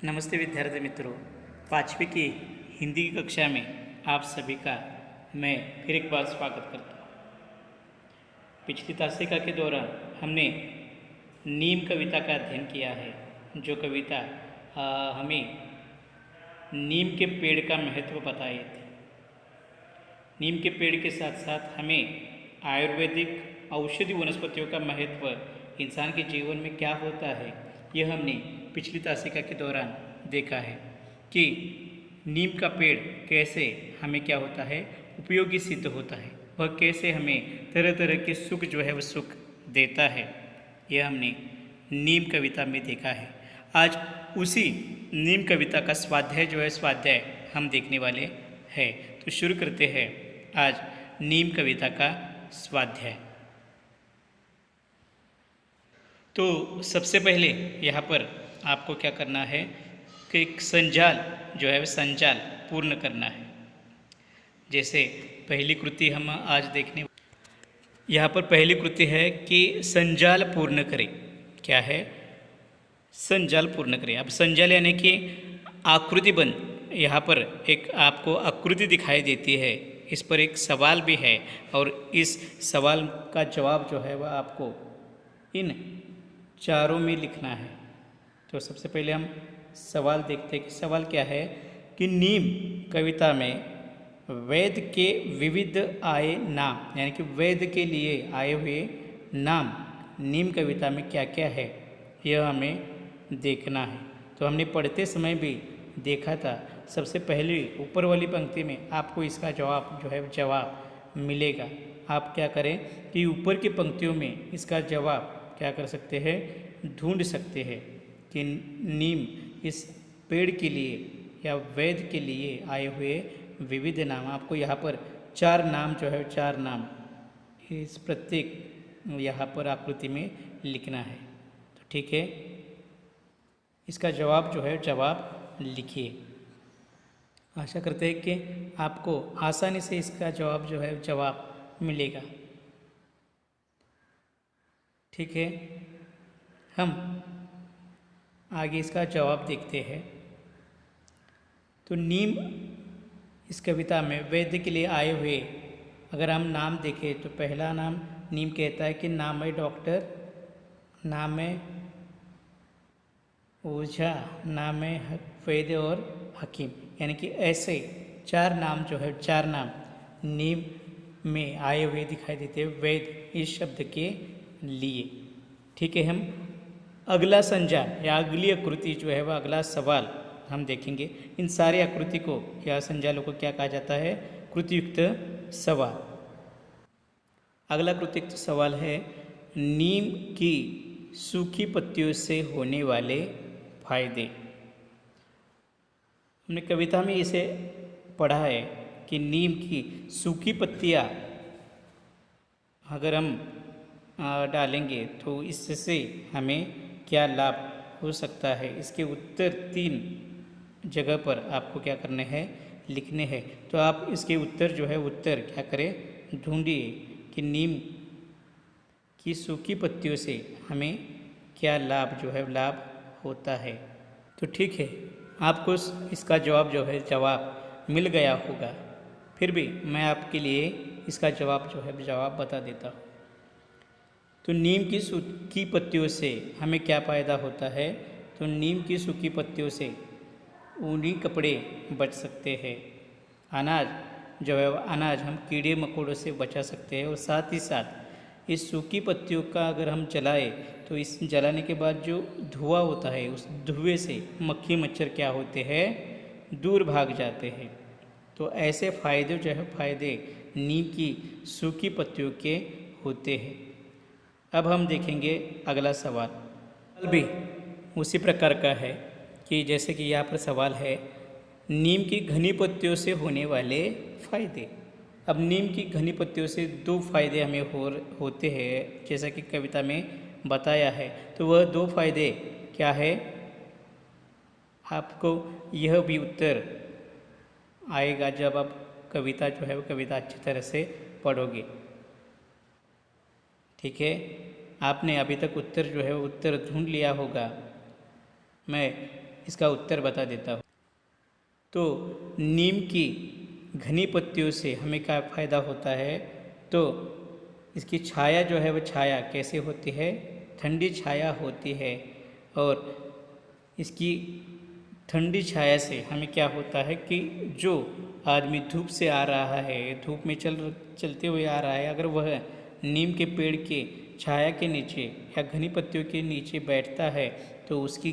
नमस्ते विद्यार्थी मित्रों, पाँचवीं की हिंदी की कक्षा में आप सभी का मैं फिर एक बार स्वागत करता हूँ। पिछली तासिका के दौरान हमने नीम कविता का अध्ययन किया है, जो कविता हमें नीम के पेड़ का महत्व बताए थे। नीम के पेड़ के साथ साथ हमें आयुर्वेदिक औषधि वनस्पतियों का महत्व इंसान के जीवन में क्या होता है, यह हमने पिछली तासिका के दौरान देखा है कि नीम का पेड़ कैसे हमें क्या होता है, उपयोगी सिद्ध होता है, वह कैसे हमें तरह तरह के सुख जो है वह सुख देता है। यह हमने नीम कविता में देखा है। आज उसी नीम कविता का स्वाध्याय जो है स्वाध्याय हम देखने वाले हैं। तो शुरू करते हैं आज नीम कविता का स्वाध्याय। तो सबसे पहले यहाँ पर आपको क्या करना है कि एक संजाल जो है वह संजाल पूर्ण करना है। जैसे पहली कृति हम आज देखने, यहाँ पर पहली कृति है कि संजाल पूर्ण करें। क्या है? संजाल पूर्ण करें। अब संजाल यानी कि आकृतिबंध, यहाँ पर एक आपको आकृति दिखाई देती है, इस पर एक सवाल भी है और इस सवाल का जवाब जो है वह आपको इन चारों में लिखना है। तो सबसे पहले हम सवाल देखते हैं कि सवाल क्या है कि नीम कविता में वेद के विविध आए नाम, यानी कि वेद के लिए आए हुए नाम नीम कविता में क्या क्या है, यह हमें देखना है। तो हमने पढ़ते समय भी देखा था। सबसे पहले ऊपर वाली पंक्ति में आपको इसका जवाब जो है जवाब मिलेगा। आप क्या करें कि ऊपर की पंक्तियों में इसका जवाब क्या कर सकते हैं, ढूंढ सकते हैं कि नीम इस पेड़ के लिए या वेद के लिए आए हुए विविध नाम। आपको यहाँ पर चार नाम जो है, चार नाम इस प्रत्येक यहाँ पर आकृति में लिखना है। तो ठीक है, इसका जवाब जो है जवाब लिखिए। आशा करते हैं कि आपको आसानी से इसका जवाब जो है जवाब मिलेगा। ठीक है, हम आगे इसका जवाब देखते हैं। तो नीम इस कविता में वेद के लिए आए हुए अगर हम नाम देखें तो पहला नाम नीम कहता है कि नाम है डॉक्टर, नाम है ओझा, नाम है वैद्य और हकीम। यानी कि ऐसे चार नाम जो है, चार नाम नीम में आए हुए दिखाई देते हैं वेद इस शब्द के लिए। ठीक है, हम अगला संजाल या अगली आकृति जो है वह अगला सवाल हम देखेंगे। इन सारी आकृति को या संजालों को क्या कहा जाता है? कृतियुक्त सवाल। अगला कृतियुक्त सवाल है नीम की सूखी पत्तियों से होने वाले फायदे। हमने कविता में इसे पढ़ा है कि नीम की सूखी पत्तियाँ अगर हम डालेंगे तो इससे हमें क्या लाभ हो सकता है। इसके उत्तर तीन जगह पर आपको क्या करने हैं, लिखने हैं। तो आप इसके उत्तर जो है उत्तर क्या करें, ढूंढिए कि नीम की सूखी पत्तियों से हमें क्या लाभ जो है लाभ होता है। तो ठीक है, आपको इसका जवाब जो है जवाब मिल गया होगा। फिर भी मैं आपके लिए इसका जवाब जो है जवाब बता देता हूँ। तो नीम की सूखी पत्तियों से हमें क्या फ़ायदा होता है? तो नीम की सूखी पत्तियों से ऊनी कपड़े बच सकते हैं। अनाज जो है अनाज हम कीड़े मकोड़ों से बचा सकते हैं और साथ ही साथ इस सूखी पत्तियों का अगर हम जलाए तो इस जलाने के बाद जो धुआं होता है उस धुएं से मक्खी मच्छर क्या होते हैं, दूर भाग जाते हैं। तो ऐसे फ़ायदे जो है फ़ायदे नीम की सूखी पत्तियों के होते हैं। अब हम देखेंगे अगला सवाल भी उसी प्रकार का है कि जैसे कि यहाँ पर सवाल है नीम की घनी पत्तियों से होने वाले फायदे। अब नीम की घनी पत्तियों से दो फायदे हमें होते हैं, जैसा कि कविता में बताया है। तो वह दो फायदे क्या है, आपको यह भी उत्तर आएगा जब आप कविता जो है वो कविता अच्छी तरह से पढ़ोगे। ठीक है, आपने अभी तक उत्तर जो है उत्तर ढूंढ लिया होगा। मैं इसका उत्तर बता देता हूँ। तो नीम की घनी पत्तियों से हमें क्या फ़ायदा होता है, तो इसकी छाया जो है वो छाया कैसे होती है, ठंडी छाया होती है। और इसकी ठंडी छाया से हमें क्या होता है कि जो आदमी धूप से आ रहा है, धूप में चलते हुए आ रहा है, अगर वह नीम के पेड़ के छाया के नीचे या घनी पत्तियों के नीचे बैठता है तो उसकी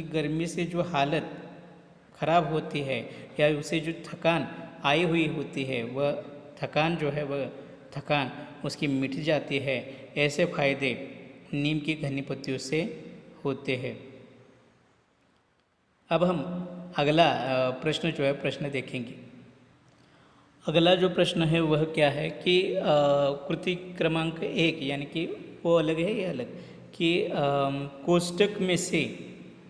गर्मी से जो हालत ख़राब होती है या उसे जो थकान आई हुई होती है, वह थकान जो है वह थकान उसकी मिट जाती है। ऐसे फायदे नीम की घनी पत्तियों से होते हैं। अब हम अगला प्रश्न जो है प्रश्न देखेंगे। अगला जो प्रश्न है वह क्या है कि कृति क्रमांक 1 यानी कि वो अलग है, ये अलग कि कोष्टक में से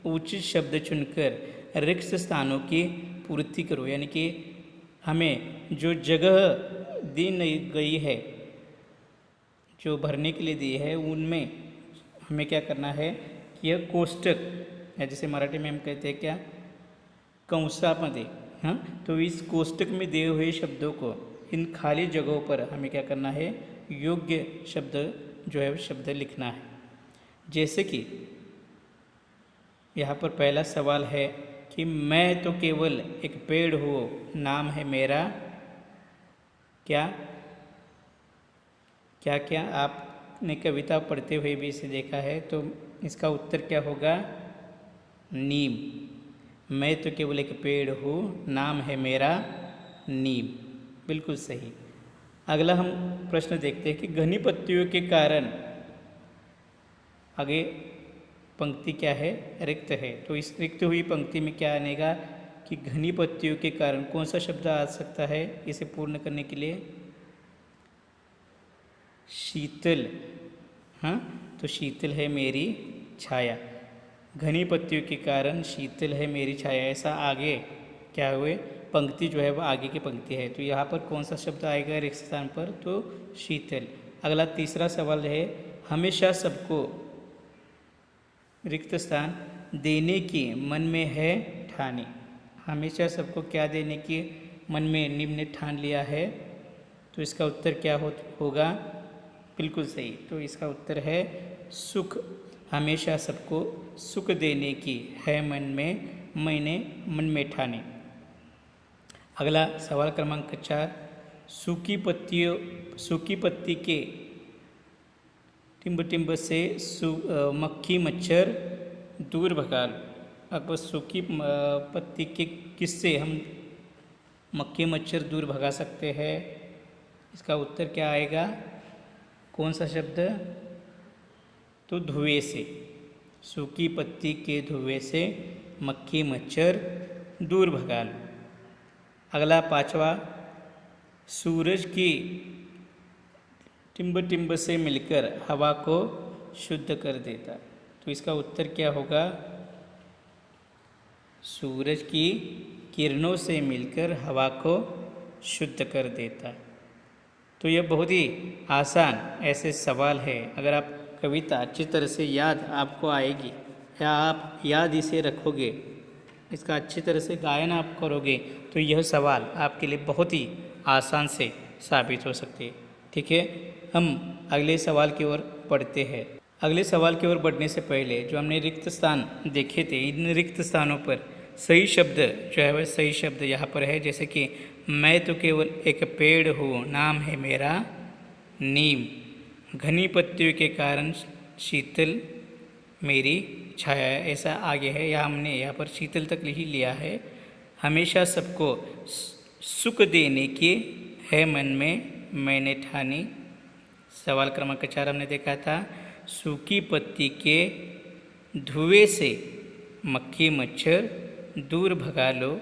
उचित शब्द चुनकर रिक्त स्थानों की पूर्ति करो। यानी कि हमें जो जगह दी गई है, जो भरने के लिए दी है, उनमें हमें क्या करना है कि यह कोष्टक या जैसे मराठी में हम कहते हैं क्या, कंसामध्ये, हाँ, तो इस कोष्टक में दिए हुए शब्दों को इन खाली जगहों पर हमें क्या करना है, योग्य शब्द जो है शब्द लिखना है। जैसे कि यहाँ पर पहला सवाल है कि मैं तो केवल एक पेड़ हूँ, नाम है मेरा क्या क्या क्या। आपने कविता पढ़ते हुए भी इसे देखा है, तो इसका उत्तर क्या होगा, नीम। मैं तो केवल एक पेड़ हूँ, नाम है मेरा नीम, बिल्कुल सही। अगला हम प्रश्न देखते हैं कि घनी पत्तियों के कारण, आगे पंक्ति क्या है, रिक्त है। तो इस रिक्त हुई पंक्ति में क्या आनेगा कि घनी पत्तियों के कारण कौन सा शब्द आ सकता है इसे पूर्ण करने के लिए, शीतल। हाँ, तो शीतल है मेरी छाया, घनी पत्तियों के कारण शीतल है मेरी छाया। ऐसा आगे क्या हुए पंक्ति जो है वह आगे की पंक्ति है, तो यहाँ पर कौन सा शब्द आएगा रिक्त स्थान पर, तो शीतल। अगला तीसरा सवाल है, हमेशा सबको रिक्त स्थान देने की मन में है ठानी। हमेशा सबको क्या देने की मन में नीम ने ठान लिया है, तो इसका उत्तर क्या होगा, बिल्कुल सही। तो इसका उत्तर है सुख। हमेशा सबको सुख देने की है मन में, मैंने मन में ठानी। अगला सवाल क्रमांक 4, सूखी पत्ती के टिम्ब टिम्ब से मक्खी मच्छर दूर भगा लो। अब सूखी पत्ती के किससे हम मक्खी मच्छर दूर भगा सकते हैं, इसका उत्तर क्या आएगा, कौन सा शब्द, तो धुएं से। सूखी पत्ती के धुएं से मक्खी मच्छर दूर भगा लो। अगला 5वां, सूरज की टिम्ब टिम्ब से मिलकर हवा को शुद्ध कर देता। तो इसका उत्तर क्या होगा, सूरज की किरणों से मिलकर हवा को शुद्ध कर देता। तो यह बहुत ही आसान ऐसे सवाल है। अगर आप कविता अच्छी तरह से याद आपको आएगी या आप याद इसे रखोगे, इसका अच्छी तरह से गायन आप करोगे, तो यह सवाल आपके लिए बहुत ही आसान से साबित हो सकते हैं। ठीक है, हम अगले सवाल की ओर बढ़ते हैं। अगले सवाल की ओर बढ़ने से पहले जो हमने रिक्त स्थान देखे थे, इन रिक्त स्थानों पर सही शब्द जो है वह सही शब्द यहाँ पर है। जैसे कि मैं तो केवल एक पेड़ हूँ, नाम है मेरा नीम, घनी पत्तियों के कारण शीतल मेरी छाया। ऐसा आगे है, या हमने यहाँ पर शीतल तक ही लिया है। हमेशा सबको सुख देने की है मन में मैंने ठानी। सवाल क्रमांक 4 हमने देखा था, सूखी पत्ती के धुएं से मक्खी मच्छर दूर भगा लो।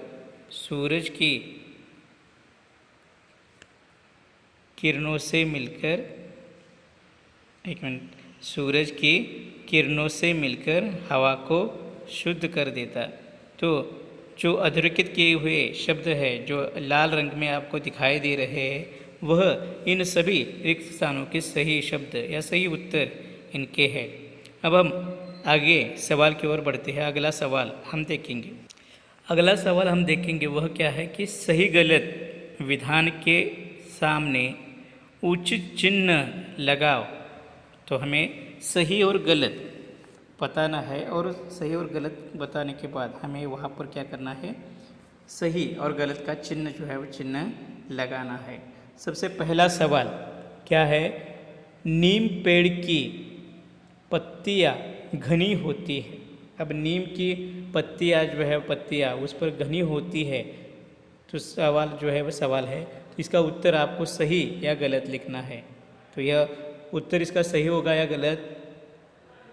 सूरज की किरणों से मिलकर, एक मिनट, सूरज की किरणों से मिलकर हवा को शुद्ध कर देता। तो जो अधोरेखित किए हुए शब्द है जो लाल रंग में आपको दिखाई दे रहे हैं, वह इन सभी रिक्त स्थानों के सही शब्द या सही उत्तर इनके हैं। अब हम आगे सवाल की ओर बढ़ते हैं। अगला सवाल हम देखेंगे। अगला सवाल हम देखेंगे वह क्या है कि सही गलत विधान के सामने उचित चिन्ह लगाओ। तो हमें सही और गलत बताना है और सही और गलत बताने के बाद हमें वहाँ पर क्या करना है, सही और गलत का चिन्ह जो है वो चिन्ह लगाना है। सबसे पहला सवाल क्या है, नीम पेड़ की पत्तियाँ घनी होती है। अब नीम की पत्तियाँ जो है पत्तियाँ उस पर घनी होती है, तो सवाल जो है वह सवाल है, तो इसका उत्तर आपको सही या गलत लिखना है। तो यह उत्तर इसका सही होगा या गलत?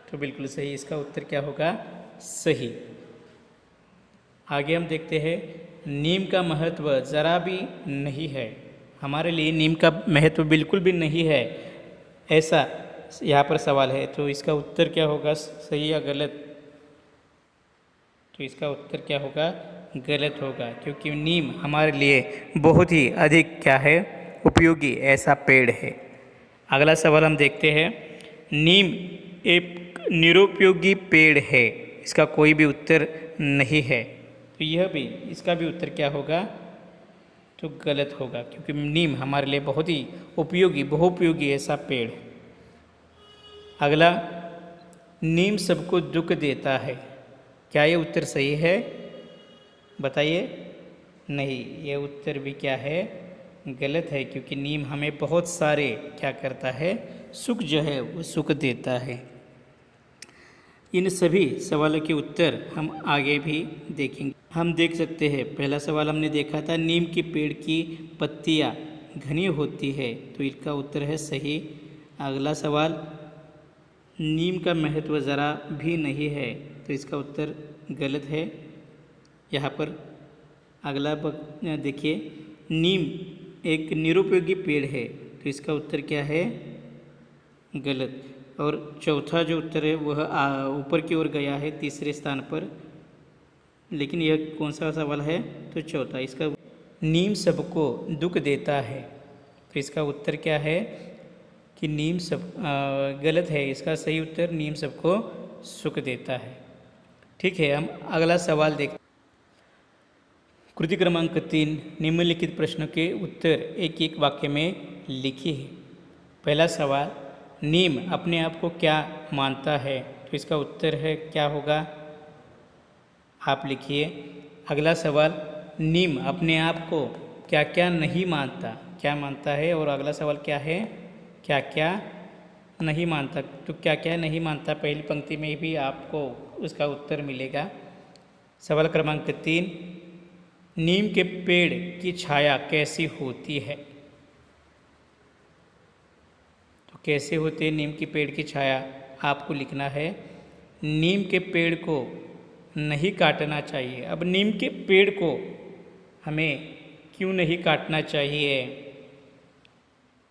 तो बिल्कुल सही, इसका उत्तर क्या होगा, सही। आगे हम देखते हैं, नीम का महत्व ज़रा भी नहीं है। हमारे लिए नीम का महत्व बिल्कुल भी नहीं है, ऐसा यहाँ पर सवाल है। तो इसका उत्तर क्या होगा, सही या गलत? तो इसका उत्तर क्या होगा, गलत होगा, क्योंकि नीम हमारे लिए बहुत ही अधिक क्या है, उपयोगी ऐसा पेड़ है। अगला सवाल हम देखते हैं, नीम एक निरुपयोगी पेड़ है, इसका कोई भी उत्तर नहीं है। तो यह भी, इसका भी उत्तर क्या होगा, तो गलत होगा, क्योंकि नीम हमारे लिए बहुत ही उपयोगी, बहुपयोगी ऐसा पेड़ है। अगला, नीम सबको दुख देता है। क्या ये उत्तर सही है, बताइए? नहीं, ये उत्तर भी क्या है, गलत है, क्योंकि नीम हमें बहुत सारे क्या करता है, सुख जो है वो सुख देता है। इन सभी सवालों के उत्तर हम आगे भी देखेंगे। हम देख सकते हैं, पहला सवाल हमने देखा था, नीम के पेड़ की पत्तियाँ घनी होती है, तो इसका उत्तर है सही। अगला सवाल, नीम का महत्व ज़रा भी नहीं है, तो इसका उत्तर गलत है यहाँ पर। अगला देखिए, नीम एक निरुपयोगी पेड़ है, तो इसका उत्तर क्या है, गलत। और चौथा जो उत्तर है वह ऊपर की ओर गया है, तीसरे स्थान पर, लेकिन यह कौन सा सवाल है, तो चौथा। इसका नीम सबको दुख देता है, तो इसका उत्तर क्या है कि नीम सब गलत है, इसका सही उत्तर नीम सबको सुख देता है। ठीक है, हम अगला सवाल देखते। कृति क्रमांक 3, निम्नलिखित प्रश्नों के उत्तर एक एक वाक्य में लिखिए। पहला सवाल, नीम अपने आप को क्या मानता है, तो इसका उत्तर है क्या होगा, आप लिखिए। अगला सवाल, नीम अपने आप को क्या क्या नहीं मानता, क्या मानता है, और अगला सवाल क्या है, क्या क्या नहीं मानता। तो क्या क्या नहीं मानता पहली पंक्ति में भी आपको उसका उत्तर मिलेगा। सवाल क्रमांक 3, नीम के पेड़ की छाया कैसी होती है, तो कैसे होती है नीम की पेड़ की छाया, आपको लिखना है। नीम के पेड़ को नहीं काटना चाहिए। अब नीम के पेड़ को हमें क्यों नहीं काटना चाहिए,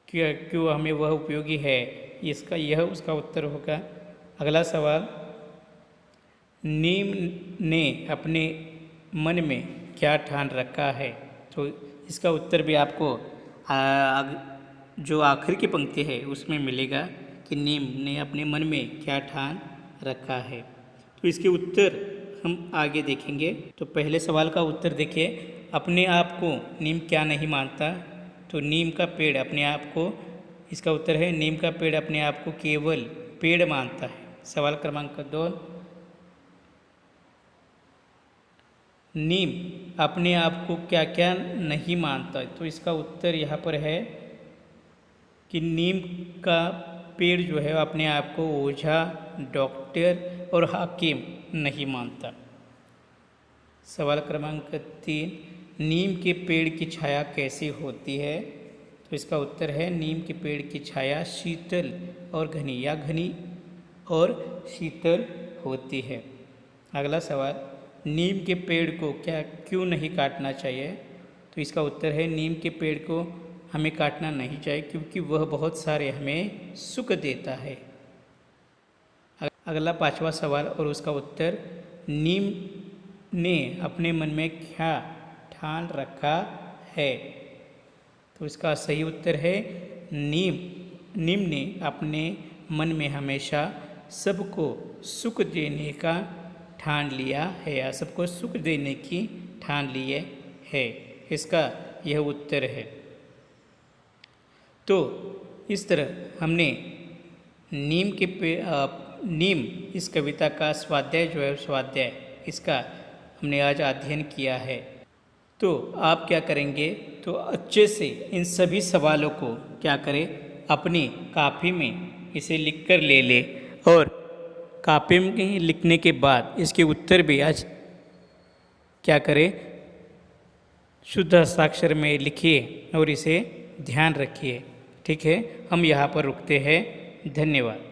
क्यों हमें वह उपयोगी है, इसका यह उसका उत्तर होगा। अगला सवाल, नीम ने अपने मन में क्या ठान रखा है, तो इसका उत्तर भी आपको जो आखिर की पंक्ति है उसमें मिलेगा कि नीम ने अपने मन में क्या ठान रखा है। तो इसके उत्तर हम आगे देखेंगे। तो पहले सवाल का उत्तर देखिए, अपने आप को नीम क्या नहीं मानता, तो नीम का पेड़ अपने आप को, इसका उत्तर है नीम का पेड़ अपने आप को केवल पेड़ मानता है। सवाल क्रमांक 2, नीम अपने आप को क्या क्या नहीं मानता, तो इसका उत्तर यहाँ पर है कि नीम का पेड़ जो है अपने आप को ओझा, डॉक्टर और हाकिम नहीं मानता। सवाल क्रमांक 3, नीम के पेड़ की छाया कैसी होती है, तो इसका उत्तर है नीम के पेड़ की छाया शीतल और घनी या घनी और शीतल होती है। अगला सवाल, नीम के पेड़ को क्या क्यों नहीं काटना चाहिए, तो इसका उत्तर है नीम के पेड़ को हमें काटना नहीं चाहिए क्योंकि वह बहुत सारे हमें सुख देता है। अगला 5वां सवाल और उसका उत्तर, नीम ने अपने मन में क्या ठान रखा है, तो इसका सही उत्तर है नीम ने अपने मन में हमेशा सबको सुख देने का ठान लिया है, या सबको सुख देने की ठान लिए है। इसका यह उत्तर है। तो इस तरह हमने नीम इस कविता का स्वाध्याय जो है स्वाध्याय इसका हमने आज अध्ययन किया है। तो आप क्या करेंगे, तो अच्छे से इन सभी सवालों को क्या करें, अपनी कापी में इसे लिख कर ले ले, और कापी में लिखने के बाद इसके उत्तर भी आज क्या करें, शुद्ध हस्ताक्षर में लिखिए और इसे ध्यान रखिए। ठीक है, हम यहाँ पर रुकते हैं। धन्यवाद।